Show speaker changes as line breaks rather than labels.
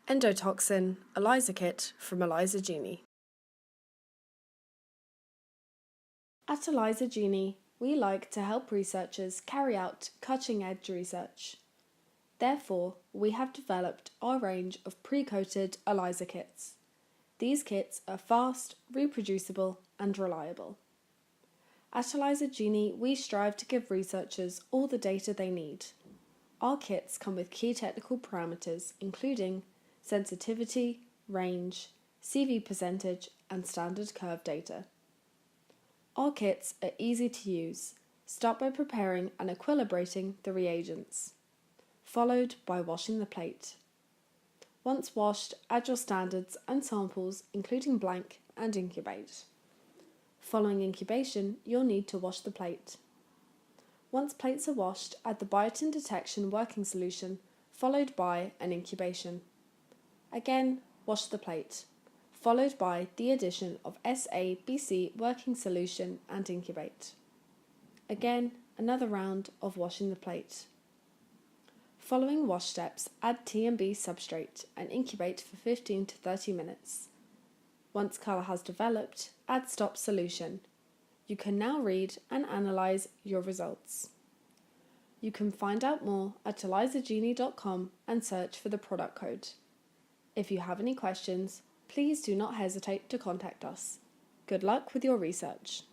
Endotoxin ELISA Kit from ELISA Genie. At ELISA Genie, we like to help researchers carry out cutting-edge research. Therefore, we have developed our range of pre-coated ELISA kits. These kits are fast, reproducible and reliable. At ELISA Genie, we strive to give researchers all the data they need. Our kits come with key technical parameters including sensitivity, range, CV percentage and standard curve data. Our kits are easy to use. Start by preparing and equilibrating the reagents, followed by washing the plate. Once washed, add your standards and samples including blank and incubate. Following incubation, you'll need to wash the plate. Once plates are washed, add the biotin detection working solution, followed by an incubation. Again, wash the plate, followed by the addition of Assay working solution and incubate. Again, another round of washing the plate. Following wash steps, add T&B substrate and incubate for 15 to 30 minutes. Once colour has developed, add stop solution. You can now read and analyse your results. You can find out more at elisagenie.com and search for the product code. If you have any questions, please do not hesitate to contact us. Good luck with your research.